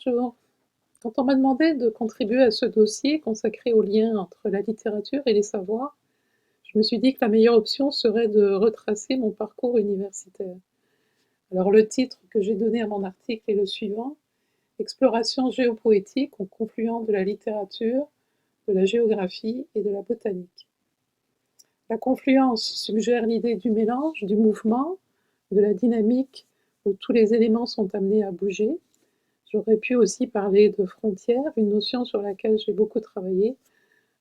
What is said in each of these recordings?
Bonjour. Quand on m'a demandé de contribuer à ce dossier consacré au lien entre la littérature et les savoirs, je me suis dit que la meilleure option serait de retracer mon parcours universitaire. Alors le titre que j'ai donné à mon article est le suivant: Exploration géopoétique au confluent de la littérature, de la géographie et de la botanique. La confluence suggère l'idée du mélange, du mouvement, de la dynamique où tous les éléments sont amenés à bouger. J'aurais pu aussi parler de frontière, une notion sur laquelle j'ai beaucoup travaillé.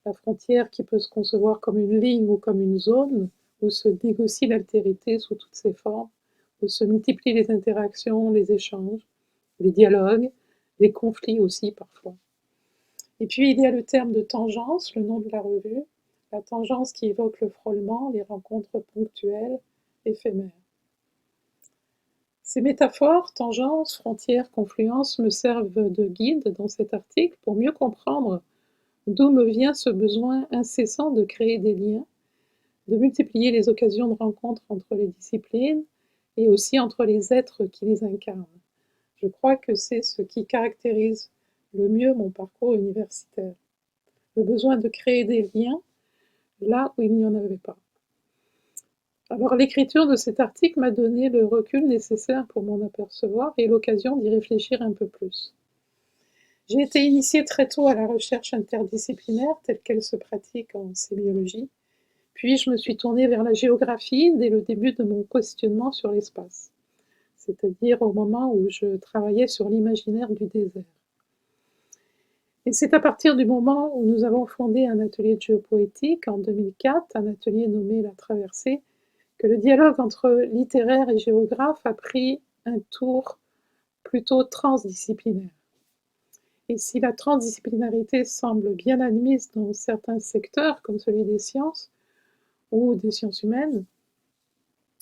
La frontière qui peut se concevoir comme une ligne ou comme une zone, où se négocie l'altérité sous toutes ses formes, où se multiplient les interactions, les échanges, les dialogues, les conflits aussi parfois. Et puis il y a le terme de tangence, le nom de la revue, la tangence qui évoque le frôlement, les rencontres ponctuelles, éphémères. Ces métaphores, tangences, frontières, confluences me servent de guide dans cet article pour mieux comprendre d'où me vient ce besoin incessant de créer des liens, de multiplier les occasions de rencontre entre les disciplines et aussi entre les êtres qui les incarnent. Je crois que c'est ce qui caractérise le mieux mon parcours universitaire. Le besoin de créer des liens là où il n'y en avait pas. Alors l'écriture de cet article m'a donné le recul nécessaire pour m'en apercevoir et l'occasion d'y réfléchir un peu plus. J'ai été initiée très tôt à la recherche interdisciplinaire telle qu'elle se pratique en sémiologie, puis je me suis tournée vers la géographie dès le début de mon questionnement sur l'espace, c'est-à-dire au moment où je travaillais sur l'imaginaire du désert. Et c'est à partir du moment où nous avons fondé un atelier de géopoétique en 2004, un atelier nommé La Traversée, que le dialogue entre littéraire et géographe a pris un tour plutôt transdisciplinaire. Et si la transdisciplinarité semble bien admise dans certains secteurs, comme celui des sciences ou des sciences humaines,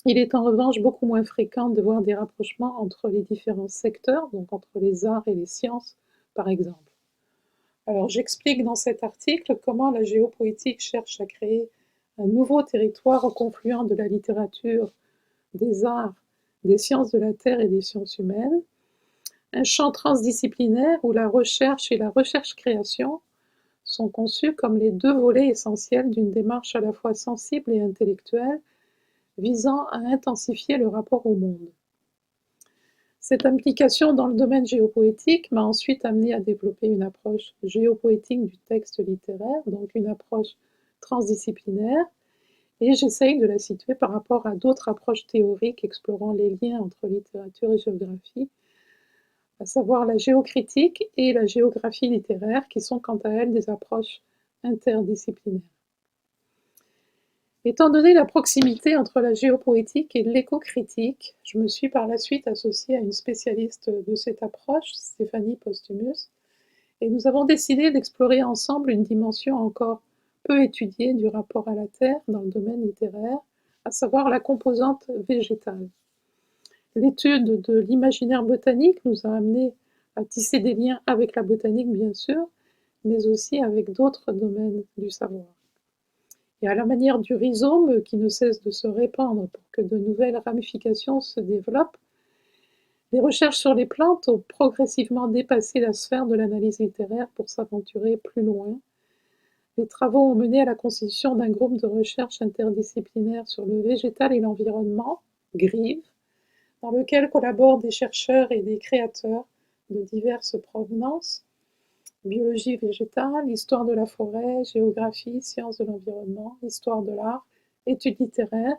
il est en revanche beaucoup moins fréquent de voir des rapprochements entre les différents secteurs, donc entre les arts et les sciences, par exemple. Alors j'explique dans cet article comment la géopoétique cherche à créer un nouveau territoire au confluent de la littérature, des arts, des sciences de la terre et des sciences humaines, un champ transdisciplinaire où la recherche et la recherche-création sont conçus comme les deux volets essentiels d'une démarche à la fois sensible et intellectuelle visant à intensifier le rapport au monde. Cette implication dans le domaine géopoétique m'a ensuite amené à développer une approche géopoétique du texte littéraire, donc une approche transdisciplinaire, et j'essaye de la situer par rapport à d'autres approches théoriques explorant les liens entre littérature et géographie, à savoir la géocritique et la géographie littéraire, qui sont quant à elles des approches interdisciplinaires. Étant donné la proximité entre la géopoétique et l'écocritique, je me suis par la suite associée à une spécialiste de cette approche, Stéphanie Postumus, et nous avons décidé d'explorer ensemble une dimension encore peu étudiée du rapport à la Terre dans le domaine littéraire, à savoir la composante végétale. L'étude de l'imaginaire botanique nous a amené à tisser des liens avec la botanique, bien sûr, mais aussi avec d'autres domaines du savoir. Et à la manière du rhizome qui ne cesse de se répandre pour que de nouvelles ramifications se développent, les recherches sur les plantes ont progressivement dépassé la sphère de l'analyse littéraire pour s'aventurer plus loin. Les travaux ont mené à la constitution d'un groupe de recherche interdisciplinaire sur le végétal et l'environnement, GRIVE, dans lequel collaborent des chercheurs et des créateurs de diverses provenances: biologie végétale, histoire de la forêt, géographie, sciences de l'environnement, histoire de l'art, études littéraires,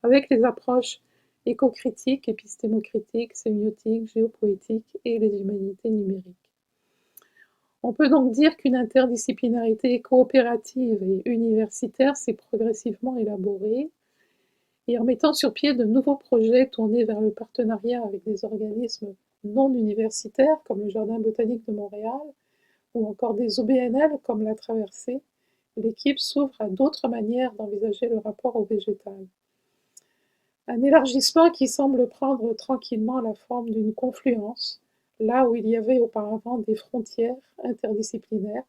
avec les approches écocritiques, épistémocritiques, sémiotiques, géopoétiques et les humanités numériques. On peut donc dire qu'une interdisciplinarité coopérative et universitaire s'est progressivement élaborée, et en mettant sur pied de nouveaux projets tournés vers le partenariat avec des organismes non universitaires comme le Jardin botanique de Montréal ou encore des OBNL comme La Traversée, l'équipe s'ouvre à d'autres manières d'envisager le rapport au végétal. Un élargissement qui semble prendre tranquillement la forme d'une confluence, là où il y avait auparavant des frontières interdisciplinaires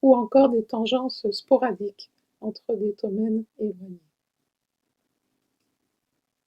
ou encore des tangences sporadiques entre des domaines éloignés.